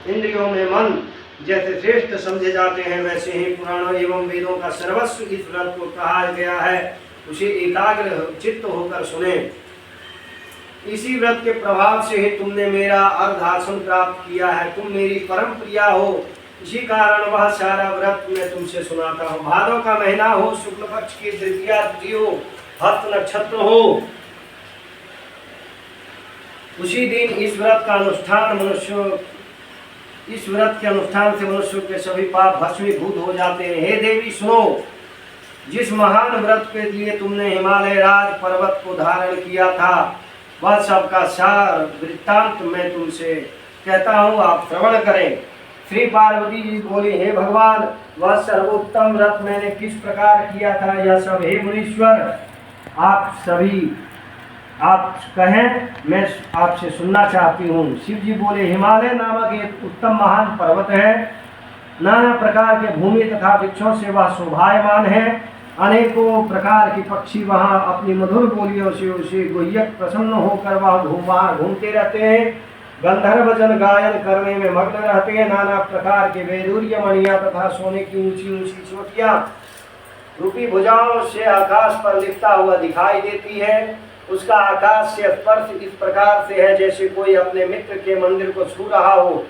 इंद्रियों में मन जैसे श्रेष्ठ समझे जाते हैं, वैसे ही पुराणों एवं वेदों का सर्वस्व इस व्रत को कहा गया है। उसे एकाग्र चित्त होकर सुने। इसी व्रत के प्रभाव से ही तुमने मेरा अर्धासन प्राप्त किया है। तुम मेरी परम प्रिया हो, इसी कारण वह सारा व्रत मैं तुमसे सुनाता हूँ। भादव का महीना हो, शुक्ल पक्ष की तृतीया तिथि हो, हस्त नक्षत्र हो, उसी दिन इस व्रत के अनुष्ठान से मनुष्यों के सभी पाप भस्मीभूत हो जाते हैं। हे देवी सुनो, जिस महान व्रत के लिए तुमने हिमालय राज पर्वत को धारण किया था, वह सबका सार वृत्तांत मैं तुमसे कहता हूँ, आप श्रवण करें। श्री पार्वती जी बोली, हे भगवान, वह सर्वोत्तम व्रत मैंने किस प्रकार किया था यह सब हे मुनीश्वर आप कहें, मैं आपसे सुनना चाहती हूँ। शिव जी बोले, हिमालय नामक एक उत्तम महान पर्वत है। नाना प्रकार के भूमि तथा वृक्षों से वह शोभायमान है। अनेकों प्रकार के पक्षी वहाँ अपनी मधुर बोलियों से उसे गुह्यक प्रसन्न होकर वहाँ घूमते रहते हैं। गंधर्व जन गायन करने में मग्न रहते हैं। नाना प्रकार के वैदूर्य मणियाँ तथा सोने की ऊंची ऊंची चोटियाँ रूपी भुजाओं से आकाश पर लिखता हुआ दिखाई देती है। उसका आकाश से स्पर्श इस प्रकार से है जैसे कोई अपने मित्र के मंदिर को छू रहा हो।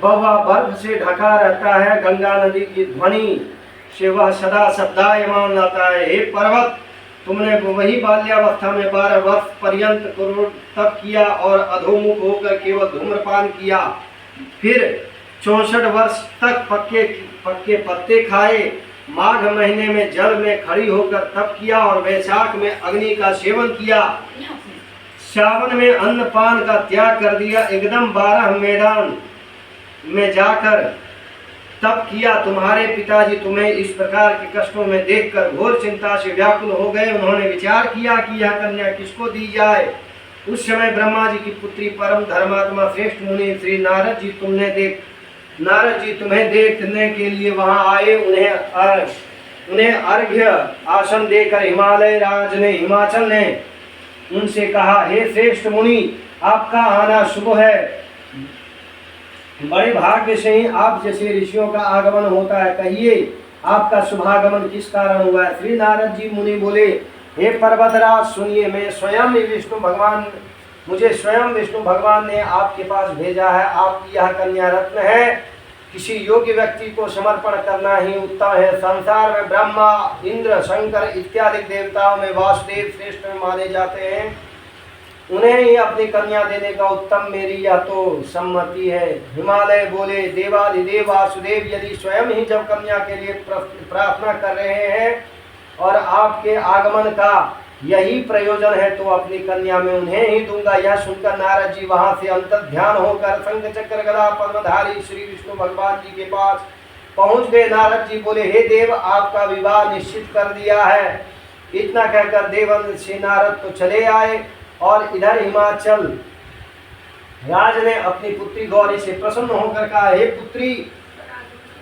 वह बर्फ से ढका रहता है। गंगा नदी की ध्वनि से वह सदा शब्दायमान रहता है। हे पर्वत, तुमने वही बाल्यावस्था में 12 वर्ष पर्यंत क्रूर तप किया और अधोमुख होकर केवल धूम्रपान किया। फिर 64 वर्ष तक पक्के पत्ते खाए। माघ महीने में जल में खड़ी होकर तप किया और वैशाख में अग्नि का सेवन किया। सावन में अन्न पान का त्याग कर दिया। एकदम 12 मैदान में जाकर तप किया। तुम्हारे पिताजी तुम्हें इस प्रकार के कष्टों में देखकर घोर चिंता से व्याकुल हो गए। उन्होंने विचार किया कि यह कन्या किसको दी जाए। उस समय ब्रह्मा जी की पुत्री परम धर्मात्मा श्रेष्ठ मुनि श्री नारद जी तुम्हें देखने के लिए वहां आए। उन्हें अर्घ्य आसन देकर हिमाचल ने उनसे कहा, हे श्रेष्ठ मुनि, आपका आना शुभ है। बड़े भाग्य से ही आप जैसे ऋषियों का आगमन होता है। कहिए, आपका शुभागमन किस कारण हुआ है। श्री नारद जी मुनि बोले, हे पर्वतराज सुनिए, मुझे स्वयं विष्णु भगवान ने आपके पास भेजा है। आपकी यह कन्या रत्न है। किसी योग्य व्यक्ति को समर्पण करना ही उत्तम है। संसार में ब्रह्मा, इंद्र, शंकर इत्यादि देवताओं में वासुदेव श्रेष्ठ माने जाते हैं। उन्हें ही अपनी कन्या देने का उत्तम मेरी यह तो सम्मति है। हिमालय बोले, देवाधिदेव वासुदेव यदि स्वयं ही जब कन्या के लिए प्रार्थना कर रहे हैं और आपके आगमन का यही प्रयोजन है, तो अपनी कन्या में उन्हें ही दूंगा। यह सुनकर नारद जी वहां से अंतर्ध्यान होकर शंख चक्र गदा पद्मधारी श्री विष्णु भगवान जी के पास पहुंच गए। नारद जी बोले, हे देव, आपका विवाह निश्चित कर दिया है। इतना कहकर देवंद श्री नारद तो चले आए और इधर हिमाचल राज ने अपनी पुत्री गौरी से प्रसन्न होकर कहा, हे पुत्री,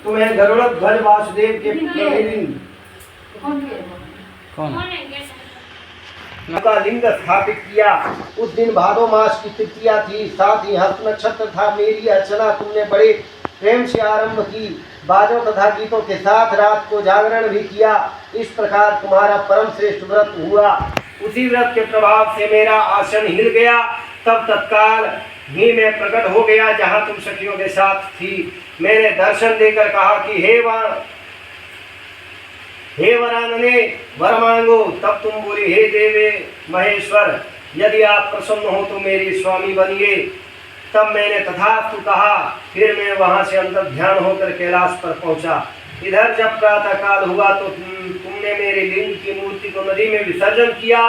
तुम्हें गरुड़ ध्वज वासुदेव के का लिंग स्थापित किया। उस दिन भादो मास की तृतीया थी, साथ ही हस्त नक्षत्र था। मेरी अर्चना तुमने बड़े प्रेम से आरंभ की। बाजों तथा गीतों के साथ रात को जागरण भी किया। इस प्रकार तुम्हारा परम श्रेष्ठ व्रत हुआ। उसी व्रत के प्रभाव से मेरा आसन हिल गया। तब तत्काल ही मैं प्रकट हो गया जहाँ तुम सखियों के साथ थी। मैंने दर्शन देकर कहा कि हे वरानने, वर मांगो। तब तुम बोले, हे देवे महेश्वर, यदि आप प्रसन्न हो तो मेरी स्वामी बनिए। तब मैंने तथास्तु कहा। फिर मैं वहां से अंतर ध्यान होकर कैलाश पर पहुंचा। इधर जब प्रातः काल हुआ तो तुमने मेरे लिंग की मूर्ति को नदी में विसर्जन किया।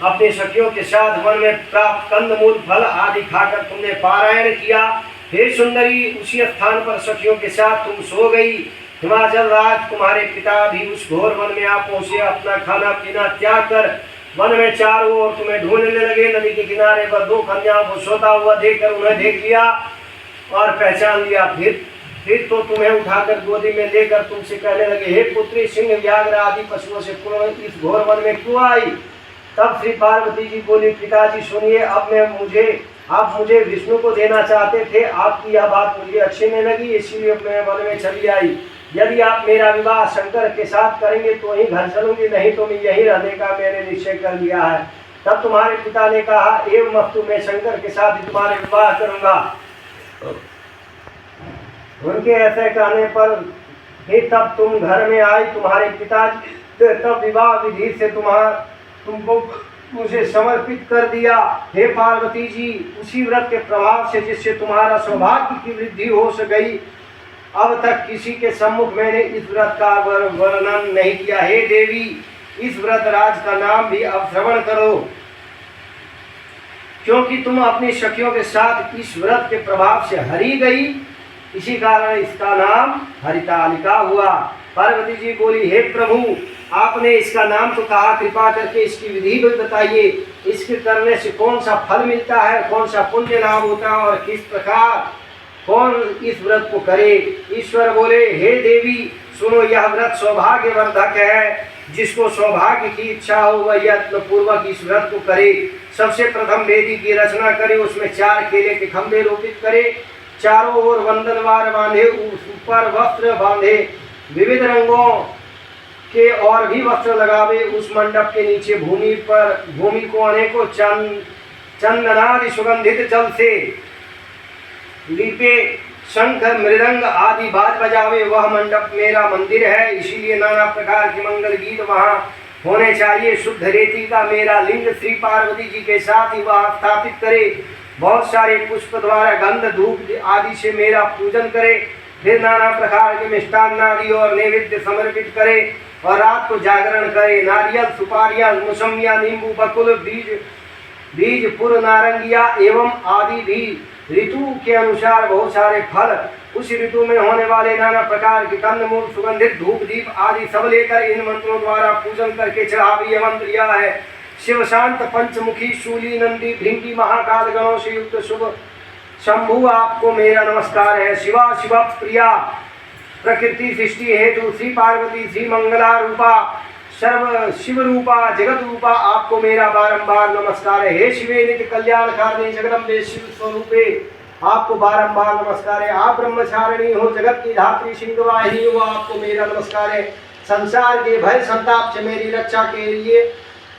अपने सखियों के साथ वन में प्राप्त कंदमूल फल आदि खाकर तुमने पारायण किया। हे सुंदरी, उसी स्थान पर सखियों के साथ तुम सो गई। हिमाचल राज तुम्हारे पिता भी उस घोर वन में आ पहुंचे। अपना खाना पीना त्याग कर वन में चारों ओर तुम्हें ढूंढने लगे। नदी के किनारे पर 2 कन्याओं को सोता हुआ देखकर उन्हें देख लिया और पहचान लिया। फिर तो तुम्हें उठाकर गोदी में लेकर तुमसे कहने लगे, हे पुत्री, सिंह व्याघ्र आदि पशुओं से पूर्ण इस घोर वन में क्यों आई। तब श्री पार्वती जी बोली, पिताजी सुनिए, अब मुझे आप मुझे विष्णु को देना चाहते थे। आपकी यह बात मुझे अच्छी नहीं लगी, इसीलिए मैं वन में चली आई। यदि आप मेरा विवाह शंकर के साथ करेंगे तो वहीं घर चलूंगी, नहीं तो मैं यहीं रहने का मैंने निश्चय कर लिया है। तब तुम्हारे पिता ने कहा, एवं मस्तु, मैं शंकर के साथ ही तुम्हारे विवाह करूंगा। उनके ऐसे कहने पर ही तब तुम घर में आई। तुम्हारे पिता तब विवाह विधि से तुमको मुझे समर्पित कर दिया। हे पार्वती जी, उसी व्रत के प्रभाव से जिससे तुम्हारा सौभाग्य की वृद्धि हो गई, अब तक किसी के सम्मुख मैंने इस व्रत का वर्णन नहीं किया। हे देवी, इस व्रत राज का नाम भी अब श्रवण करो, क्योंकि तुम अपनी सखियों के साथ इस व्रत के प्रभाव से हरी गई, इसी कारण इसका नाम हरितालिका हुआ। पार्वती जी बोली, हे प्रभु, आपने इसका नाम तो कहा, कृपा करके इसकी विधि भी बताइए। इसके करने से कौन सा फल मिलता है, कौन सा पुण्य लाभ होता है और किस प्रकार कौन इस व्रत को करे। ईश्वर बोले, हे देवी सुनो, यह व्रत सौभाग्यवर्धक है। जिसको सौभाग्य की इच्छा हो वह यत्न पूर्वक इस व्रत को करे। सबसे प्रथम वेदी की रचना करे, उसमें 4 केले के खंभे रोपित करे, चारों ओर वंदनवार बांधे, ऊपर वस्त्र बांधे, विविध रंगों के और भी वस्त्र लगावे। उस मंडप के नीचे भूमि को अनेकों चंदनादि सुगंधित जल से लीपे, शंख मृदंग आदि बाज बजावे। वह मंडप मेरा मंदिर है, इसीलिए नाना प्रकार के मंगल गीत वहाँ होने चाहिए। शुद्ध रेती का मेरा लिंग श्री पार्वती जी के साथ ही वहाँ स्थापित करे। बहुत सारे पुष्प द्वारा गंध धूप आदि से मेरा पूजन करे। फिर नाना प्रकार के मिष्टान्न आदि और नैवेद्य समर्पित करे और रात को जागरण करे। नारियल, सुपारियाँ, मौसमियाँ, नींबू, बकुल, बीज पुर, नारंगिया एवं आदि भी ऋतु के अनुसार बहुत सारे फल, उस ऋतु में होने वाले नाना प्रकार के कंदमूल, सुगंधित धूप दीप आदि सब लेकर इन मंत्रों द्वारा पूजन करके चढ़ावी। यह मंत्र यह है, शिव शांत पंचमुखी शूली नंदी भृंगी महाकाल गणों से युक्त शुभ शंभु, आपको मेरा नमस्कार है। शिवा शिव प्रिया प्रकृति सृष्टि हेतु श्री पार्वती श्री मंगला रूपा सर्व शिव रूपा जगत रूपा, आपको मेरा बारंबार नमस्कार है। हे शिवे नित्य कल्याणकारिणी जगदम्बे शिव स्वरूपे, आपको बारंबार नमस्कार है। आप ब्रह्मचारिणी हो, जगत की धात्री सिंहवाहिनी हो, आपको मेरा नमस्कार है। संसार के भय संताप से मेरी रक्षा के लिए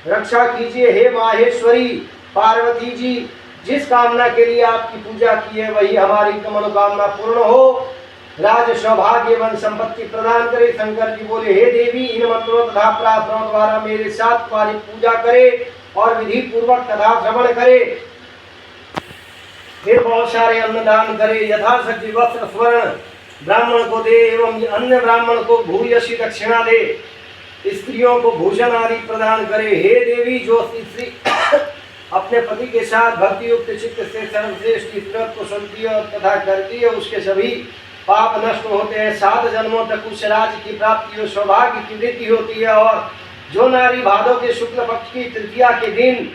रक्षा कीजिए। हे माहेश्वरी पार्वती जी, जिस कामना के लिए आपकी पूजा की है वही हमारी मनोकामना पूर्ण हो, राज सौभाग्य वन संपत्ति प्रदान करे। शंकर जी बोले, हे देवी, इन मंत्रों तथा प्रार्थनाओं द्वारा मेरे साथ तुम्हारी पूजा करे और विधि पूर्वक तथा श्रवण करे। फिर बहुत सारे अन्नदान करे, यथाशक्ति वस्त्र स्वर्ण ब्राह्मण को दे एवं अन्य ब्राह्मण को भूयसी दक्षिणा दे। स्त्रियों को भूषण आदि प्रदान करे। हे देवी, जो स्त्री अपने पति के साथ भक्ति युक्त चित्त से सर्वश्रेष्ठ इस व्रत को सुनती है तथा करती है, उसके सभी पाप नष्ट होते हैं। 7 जन्मों तक उस राज्य की प्राप्ति हो, सौभाग्य की वृद्धि होती है। और जो नारी भादों के शुक्ल पक्ष की तृतीया के दिन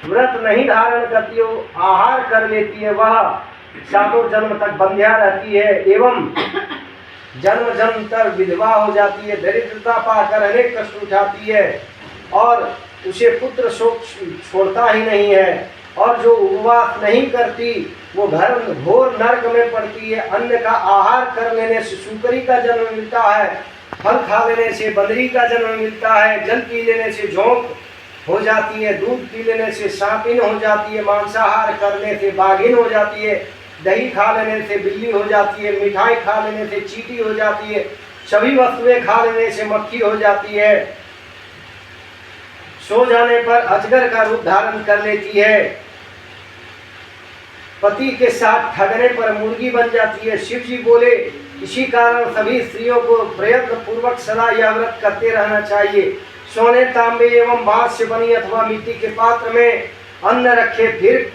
व्रत नहीं धारण करती हो, आहार कर लेती है, वह 7 जन्म तक बंध्या रहती है एवं जन्म जन्म तक विधवा हो जाती है। दरिद्रता पाकर अनेक कष्ट उठाती है और उसे पुत्र शोक छोड़ता ही नहीं है। और जो उपवास नहीं करती वो घोर नरक में पड़ती है। अन्न का आहार कर लेने से सूकरी का जन्म मिलता है, फल खा लेने से बंदरी का जन्म मिलता है, जल पी लेने से जोंक हो जाती है, दूध पी लेने से सांपिन हो जाती है, मांसाहार करने से बाघिन हो जाती है, दही खा लेने से बिल्ली हो जाती है, मिठाई खा लेने से चींटी हो जाती है, सभी वस्तुएं खा लेने से मक्खी हो जाती है, सो जाने पर अजगर का रूप धारण कर लेती है, पति के साथ ठगने पर मुर्गी बन जाती है। शिव जी बोले, इसी कारण सभी स्त्रियों को प्रयत्न पूर्वक सदा यह व्रत करते रहना चाहिए। सोने, तांबे एवं बांस से बनी अथवा मिट्टी के पात्र में अन्न रखे, फिर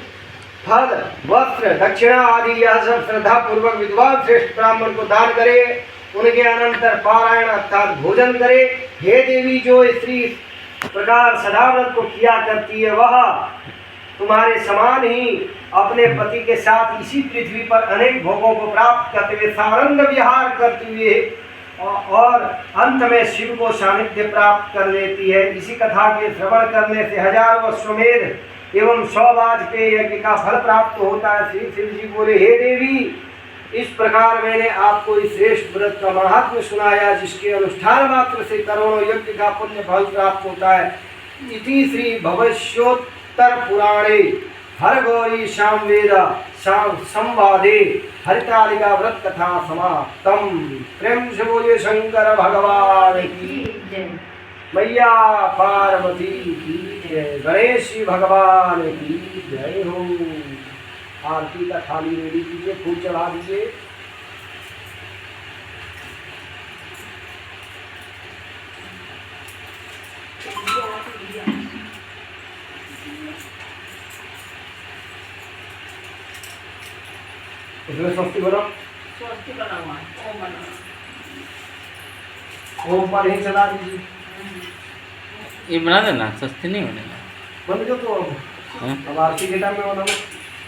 फल, वस्त्र, दक्षिणा आदि यह सब श्रद्धा पूर्वक विद्वान श्रेष्ठ ब्राह्मण को दान करे। उनके अनंतर पारायण अर्थात भोजन करे। हे देवी, जो स्त्री प्रकार सदा व्रत को किया करती है वह तुम्हारे समान ही अपने पति के साथ इसी पृथ्वी पर अनेक भोगों को प्राप्त करते हुए सानंद विहार करती हुए और अंत में शिव को सानिध्य प्राप्त कर लेती है। इसी कथा के श्रवण करने से हजारों अश्वमेध एवं 100 वाजपेयी यज्ञ का फल प्राप्त होता है। श्री शिव जी बोले, हे देवी, इस प्रकार मैंने आपको इस श्रेष्ठ व्रत का महात्म्य सुनाया, जिसके अनुष्ठान मात्र से करोड़ों यज्ञ का पुण्य फल प्राप्त होता है। इति श्री भविष्योत्तर पुराणे हरगौरी सामवेद संवादे हरितालिका व्रत कथा समाप्तम। प्रेम से बोलिए शंकर भगवान की, मैया पार्वती की जय, गणेश जी भगवान की जय हो। आरती का थाली रेडी कीजिए, फूल चढ़ा दीजिए। उसमें स्वस्ति बना, स्वस्ति बना हुआ है, ओम बना ओम पर ही चला दीजिए। ये बना देना, सस्ती नहीं बनेगा। बन गया तो हाँ? अब आरती के टाइम में बनाना।